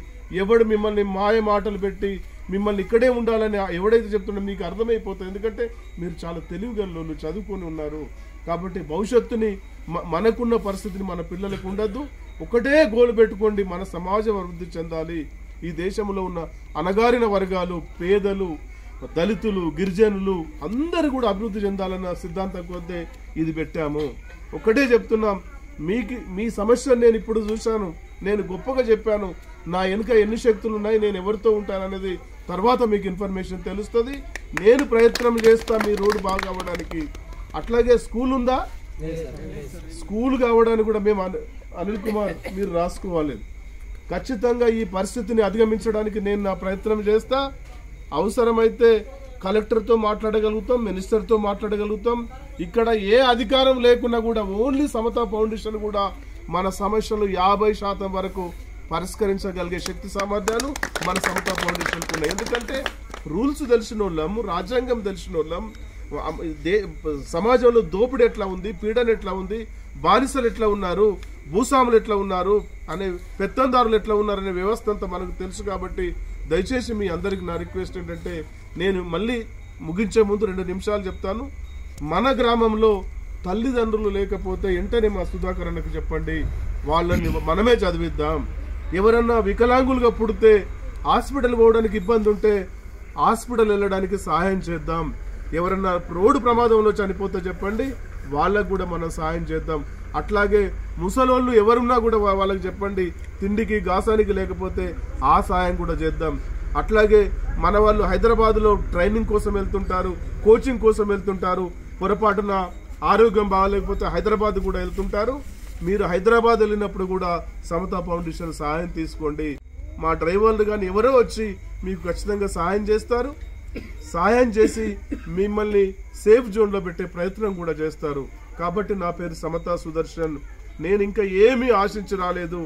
ఎవడు మిమ్మల్ని మాయ మాటలు పెట్టి మిమ్మల్ని ఇక్కడే ఉండాలని ఎవడైతే చెప్తున్నా మీకు అర్థమైపోతుంది. ఎందుకంటే మీరు చాలా తెలివిగల్లోళ్ళు, చదువుకొని ఉన్నారు. కాబట్టి భవిష్యత్తుని మనకున్న పరిస్థితిని మన పిల్లలకు ఉండద్దు. ఒకటే గోలు పెట్టుకోండి, మన సమాజం అభివృద్ధి చెందాలి. ఈ దేశంలో ఉన్న అణగారిన వర్గాలు, పేదలు, దళితులు, గిరిజనులు అందరూ కూడా అభివృద్ధి చెందాలన్న సిద్ధాంతం కొద్దే ఇది పెట్టాము. ఒకటే చెప్తున్నాం, మీ సమస్యను నేను ఇప్పుడు చూశాను, నేను గొప్పగా చెప్పాను. నా వెనుక ఎన్ని శక్తులు ఉన్నాయి, నేను ఎవరితో ఉంటాననేది తర్వాత మీకు ఇన్ఫర్మేషన్ తెలుస్తుంది. నేను ప్రయత్నం చేస్తా మీ రోడ్డు బాగా అవ్వడానికి. అట్లాగే స్కూల్ ఉందా, స్కూల్ కావడానికి కూడా మేము అనిల్ కుమార్ మీరు రాసుకోవాలి. ఖచ్చితంగా ఈ పరిస్థితిని అధిగమించడానికి నేను నా ప్రయత్నం చేస్తా. అవసరమైతే కలెక్టర్తో మాట్లాడగలుగుతాం, మినిస్టర్తో మాట్లాడగలుగుతాం. ఇక్కడ ఏ అధికారం లేకున్నా కూడా ఓన్లీ సమతా ఫౌండేషన్ కూడా మన సమస్యలు 50% వరకు పరిష్కరించగలిగే శక్తి సామర్థ్యాలు మన సమతా ఫౌండేషన్కు ఉన్నాయి. ఎందుకంటే రూల్స్ తెలిసిన వాళ్ళం, రాజ్యాంగం తెలిసిన వాళ్ళం, సమాజంలో దోపిడీ ఎట్లా ఉంది, పీడన ఎట్లా ఉంది, బానిసలు ఎట్లా ఉన్నారు, భూస్వాములు ఎట్లా ఉన్నారు అనే, పెత్తందారులు ఎట్లా ఉన్నారు అనే వ్యవస్థ అంతా మనకు తెలుసు. కాబట్టి దయచేసి మీ అందరికి నా రిక్వెస్ట్ ఏంటంటే, నేను మళ్ళీ ముగించే ముందు 2 నిమిషాలు చెప్తాను. మన గ్రామంలో తల్లిదండ్రులు లేకపోతే వెంటనే మా సుధాకర్ అన్నకు చెప్పండి, వాళ్ళని మనమే చదివిద్దాం. ఎవరన్నా వికలాంగులుగా పుడితే హాస్పిటల్ పోవడానికి ఇబ్బంది ఉంటే హాస్పిటల్ వెళ్ళడానికి సహాయం చేద్దాం. ఎవరన్నా రోడ్డు ప్రమాదంలో చనిపోతే చెప్పండి, వాళ్ళకు కూడా మనం సహాయం చేద్దాం. అట్లాగే ముసలోళ్ళు ఎవరున్నా కూడా వాళ్ళకి చెప్పండి, తిండికి గాసానికి లేకపోతే ఆ సహాయం కూడా చేద్దాం. అట్లాగే మన వాళ్ళు హైదరాబాద్లో ట్రైనింగ్ కోసం వెళ్తుంటారు, కోచింగ్ కోసం వెళ్తుంటారు, పొరపాటున ఆరోగ్యం బాగాలేకపోతే హైదరాబాద్ కూడా వెళ్తుంటారు. మీరు హైదరాబాద్ వెళ్ళినప్పుడు కూడా సమతా ఫౌండేషన్ సహాయం తీసుకోండి. మా డ్రైవర్లు కానీ ఎవరో వచ్చి మీకు ఖచ్చితంగా సహాయం చేస్తారు. సహాయం చేసి మిమ్మల్ని సేఫ్ జోన్లో పెట్టే ప్రయత్నం కూడా చేస్తారు. కాబట్టి నా పేరు సమతా సుదర్శన్. నేను ఇంకా ఏమీ ఆశించి రాలేదు,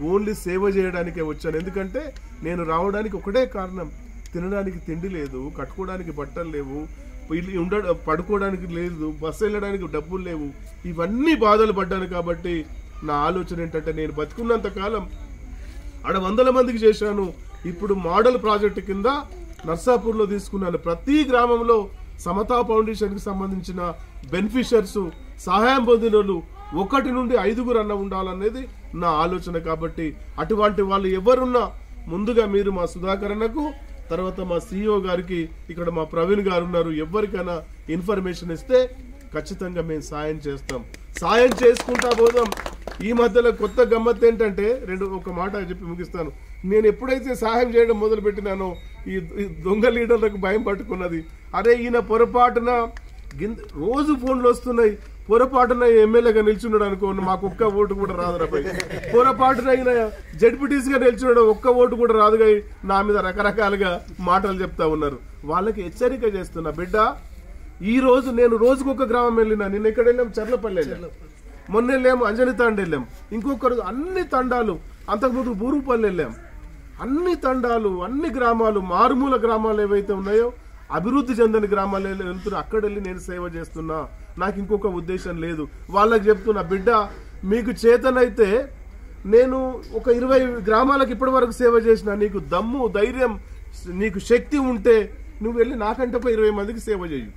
ఓన్లీ సేవ చేయడానికే వచ్చాను. ఎందుకంటే నేను రావడానికి ఒకటే కారణం, తినడానికి తిండి లేదు, కట్టుకోవడానికి బట్టలు లేవు, పడుకోవడానికి లేదు, బస్సు వెళ్ళడానికి డబ్బులు లేవు, ఇవన్నీ బాధలు పడ్డాను. కాబట్టి నా ఆలోచన ఏంటంటే, నేను బతుకున్నంత కాలం ఆడ 100 మందికి చేశాను. ఇప్పుడు మోడల్ ప్రాజెక్టు కింద నర్సాపూర్లో తీసుకున్నాను. ప్రతి గ్రామంలో సమతా ఫౌండేషన్కి సంబంధించిన బెనిఫిషియర్స్, సహాయం పొందిన 1 నుండి 5 అన్న ఉండాలనేది నా ఆలోచన. కాబట్టి అటువంటి వాళ్ళు ఎవరున్నా ముందుగా మీరు మా సుధాకర్ అన్నకు, తర్వాత మా CEO గారికి, ఇక్కడ మా ప్రవీణ్ గారు ఉన్నారు, ఎవరికైనా ఇన్ఫర్మేషన్ ఇస్తే ఖచ్చితంగా మేము సాయం చేస్తాం, సాయం చేసుకుంటా పోదాం. ఈ మధ్యలో కొత్త గమ్మత్ ఏంటంటే, ఒక మాట చెప్పి ముగిస్తాను. నేను ఎప్పుడైతే సహాయం చేయడం మొదలు పెట్టినానో ఈ దొంగ లీడర్లకు భయం పట్టుకున్నది. అరే ఈయన పొరపాటున రోజు ఫోన్లు వస్తున్నాయి, పొరపాటున ఎమ్మెల్యేగా నిల్చున్నాడు అనుకో, మాకు ఒక్క ఓటు కూడా రాదు రాబాయ్. పొరపాటున ఈయన జడ్పీటీసీగా నిల్చున్నాడు, ఒక్క ఓటు కూడా రాదుగా, నా మీద రకరకాలుగా మాటలు చెప్తా ఉన్నారు. వాళ్ళకి హెచ్చరిక చేస్తున్నా, బిడ్డ ఈ రోజు నేను రోజుకొక గ్రామం వెళ్ళినా. నిన్న ఎక్కడ వెళ్ళాం? చర్లపల్లి వెళ్ళాం, మొన్న వెళ్ళాము అంజని తాండ వెళ్ళాం, ఇంకొక రోజు అన్ని తండాలు, అంతకుముందు బూరుపల్లి వెళ్ళాం. అన్ని తండాలు, అన్ని గ్రామాలు, మారుమూల గ్రామాలు ఏవైతే ఉన్నాయో, అభివృద్ధి చెందని గ్రామాలు వెళ్తున్నా, అక్కడ వెళ్ళి నేను సేవ చేస్తున్నా. నాకు ఇంకొక ఉద్దేశం లేదు. వాళ్ళకి చెప్తున్నా, బిడ్డ మీకు చేతనైతే నేను ఒక 20 గ్రామాలకు ఇప్పటి వరకు సేవ చేసిన, నీకు దమ్ము ధైర్యం నీకు శక్తి ఉంటే నువ్వు వెళ్ళి నాకంటే ఒక 20 మందికి సేవ చేయు,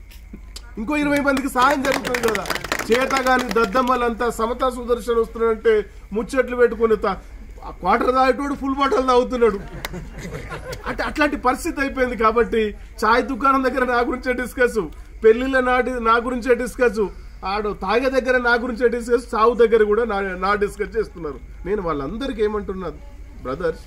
ఇంకో 20 మందికి సాయం జరుగుతుంది కదా. చేతగాని దద్దమ్మలంతా సమతా సుదర్శన్ వస్తున్నాడంటే ముచ్చట్లు పెట్టుకుని క్వార్టర్ తాగేటోడు ఫుల్ బాటలు తాగుతున్నాడు. అంటే అట్లాంటి పరిస్థితి అయిపోయింది. కాబట్టి చాయ్ దుకాణం దగ్గర నా గురించే డిస్కస్, పెళ్లిళ్ళ నా గురించే డిస్కస్, ఆడు తాగే దగ్గర నా గురించే డిస్కస్, చావు దగ్గర కూడా నా డిస్కస్ చేస్తున్నారు. నేను వాళ్ళందరికీ ఏమంటున్నా, బ్రదర్స్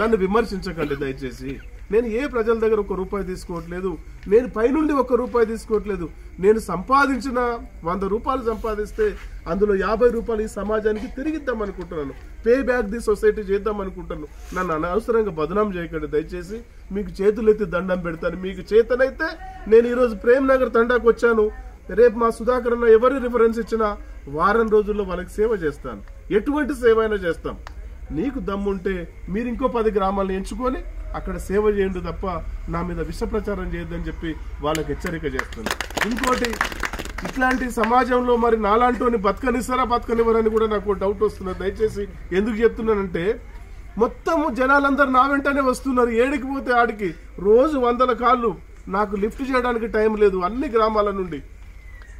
నన్ను విమర్శించకండి దయచేసి. నేను ఏ ప్రజల దగ్గర 1 రూపాయి తీసుకోవట్లేదు, నేను పైనుండి 1 రూపాయి తీసుకోవట్లేదు. నేను సంపాదించిన 100 రూపాయలు సంపాదిస్తే అందులో 50 రూపాయలు ఈ సమాజానికి తిరిగిద్దాం అనుకుంటున్నాను, పే బ్యాక్ ది సొసైటీ చేద్దాం అనుకుంటున్నాను. నన్ను అనవసరంగా బదనాం చేయకండి దయచేసి. మీకు చేతులెత్తి దండం పెడతాను. మీకు చేతనైతే నేను ఈరోజు ప్రేమ్ నగర్ తండాకు వచ్చాను, రేపు మా సుధాకర్ అన్న ఎవరి రిఫరెన్స్ ఇచ్చినా వారం రోజుల్లో వాళ్ళకి సేవ చేస్తాను, ఎటువంటి సేవ అయినా చేస్తాం. నీకు దమ్ముంటే మీరు ఇంకో 10 గ్రామాలను ఎంచుకొని అక్కడ సేవ చేయండి తప్ప నా మీద విష ప్రచారం చేయొద్దని చెప్పి వాళ్ళకి హెచ్చరిక చేస్తుంది. ఇంకోటి, ఇట్లాంటి సమాజంలో మరి నాలాంటి బతకనిస్తారా బతకనివ్వరని కూడా నాకు డౌట్ వస్తున్నది. దయచేసి ఎందుకు చెప్తున్నానంటే, మొత్తం జనాలందరూ నా వెంటనే వస్తున్నారు, ఏడికి పోతే ఆడికి రోజు 100 కాళ్ళు. నాకు లిఫ్ట్ చేయడానికి టైం లేదు అన్ని గ్రామాల నుండి.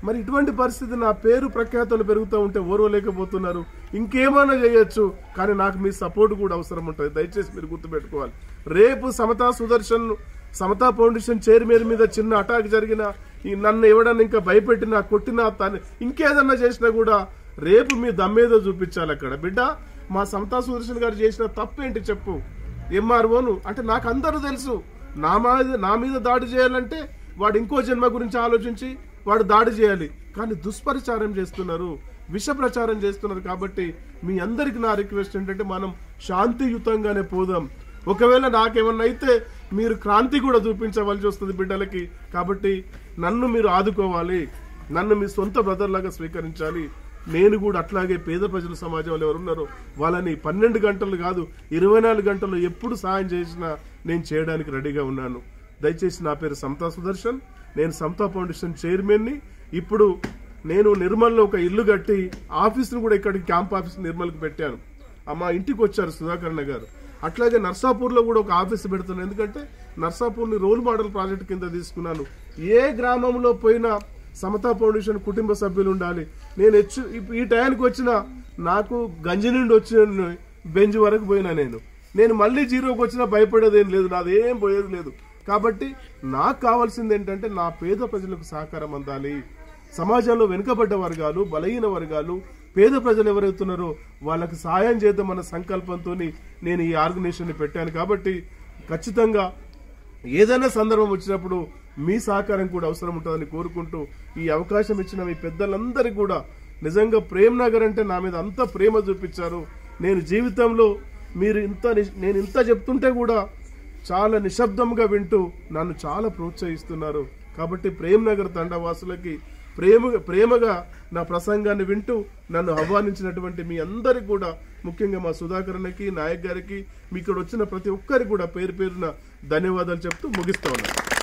మరి ఇటువంటి పరిస్థితి, నా పేరు ప్రఖ్యాతలు పెరుగుతూ ఉంటే ఓర్వలేకపోతున్నారు. ఇంకేమైనా చేయొచ్చు, కానీ నాకు మీ సపోర్ట్ కూడా అవసరం ఉంటుంది. దయచేసి మీరు గుర్తుపెట్టుకోవాలి. రేపు సమతా ఫౌండేషన్ చైర్మన్ మీద చిన్న అటాక్ జరిగినా, నన్ను ఎవడన్నా ఇంకా భయపెట్టినా, కొట్టినా, ఇంకేదన్నా చేసినా కూడా రేపు మీ దమ్మేదో చూపించాలి అక్కడ. బిడ్డ మా సమతా సుదర్శన్ గారు చేసిన తప్పేంటి చెప్పు. ఎంఆర్ఓను అంటే నాకు అందరూ తెలుసు, నా మీద దాడి చేయాలంటే వాడు ఇంకో జన్మ గురించి ఆలోచించి వాడు దాడి చేయాలి. కానీ దుష్ప్రచారం చేస్తున్నారు, విష ప్రచారం చేస్తున్నారు. కాబట్టి మీ అందరికి నా రిక్వెస్ట్ ఏంటంటే, మనం శాంతియుతంగానే పోదాం. ఒకవేళ నాకేమన్నా అయితే మీరు క్రాంతి కూడా చూపించవలసి వస్తుంది బిడ్డలకి. కాబట్టి నన్ను మీరు ఆదుకోవాలి, నన్ను మీ సొంత బ్రదర్ లాగా స్వీకరించాలి. నేను కూడా అట్లాగే పేద ప్రజల సమాజంలో ఎవరున్నారో వాళ్ళని 12 గంటలు కాదు 24 గంటలు ఎప్పుడు సహాయం చేసినా నేను చేయడానికి రెడీగా ఉన్నాను. దయచేసి నా పేరు సమతా సుదర్శన్, నేను సమతా ఫౌండేషన్ చైర్మన్ని. ఇప్పుడు నేను నిర్మల్లో ఒక ఇల్లు కట్టి ఆఫీస్ను కూడా ఇక్కడికి క్యాంప్ ఆఫీస్ నిర్మల్కి పెట్టాను. మా ఇంటికి వచ్చారు సుధాకరణ గారు. అట్లాగే నర్సాపూర్లో కూడా ఒక ఆఫీస్ పెడుతున్నాను. ఎందుకంటే నర్సాపూర్ని రోల్ మోడల్ ప్రాజెక్ట్ కింద తీసుకున్నాను. ఏ గ్రామంలో పోయినా సమతా ఫౌండేషన్ కుటుంబ సభ్యులు ఉండాలి. నేను ఈ టైంకి వచ్చిన నాకు గంజి నుండి వచ్చిన బెంజ్ వరకు పోయినా నేను మళ్ళీ జీరోకి వచ్చినా భయపడేదేం లేదు, నాదేం పోయేది లేదు. కాబట్టి నాకు కావాల్సింది ఏంటంటే నా పేద ప్రజలకు సహకారం అందాలి. సమాజంలో వెనుకబడ్డ వర్గాలు, బలహీన వర్గాలు, పేద ప్రజలు ఎవరైతున్నారో వాళ్ళకి సాయం చేద్దామన్న సంకల్పంతో నేను ఈ ఆర్గనైజేషన్ పెట్టాను. కాబట్టి ఖచ్చితంగా ఏదైనా సందర్భం వచ్చినప్పుడు మీ సహకారం కూడా అవసరం ఉంటుందని కోరుకుంటూ ఈ అవకాశం ఇచ్చిన మీ పెద్దలందరికీ కూడా నిజంగా ప్రేమ్ నగర్ అంటే నా మీద అంత ప్రేమ చూపించారు. నేను జీవితంలో నేను ఇంత చెప్తుంటే కూడా చాలా నిశ్శబ్దంగా వింటూ నన్ను చాలా ప్రోత్సహిస్తున్నారు. కాబట్టి ప్రేమ్ నగర్ తండవాసులకి ప్రేమగా నా ప్రసంగాన్ని వింటూ నన్ను ఆహ్వానించినటువంటి మీ అందరికి కూడా, ముఖ్యంగా మా సుధాకరన్నకి, నాయక్ గారికి, మీ ఇక్కడ వచ్చిన ప్రతి ఒక్కరికి కూడా పేరు పేరున ధన్యవాదాలు చెప్తూ ముగిస్తా ఉన్నాను.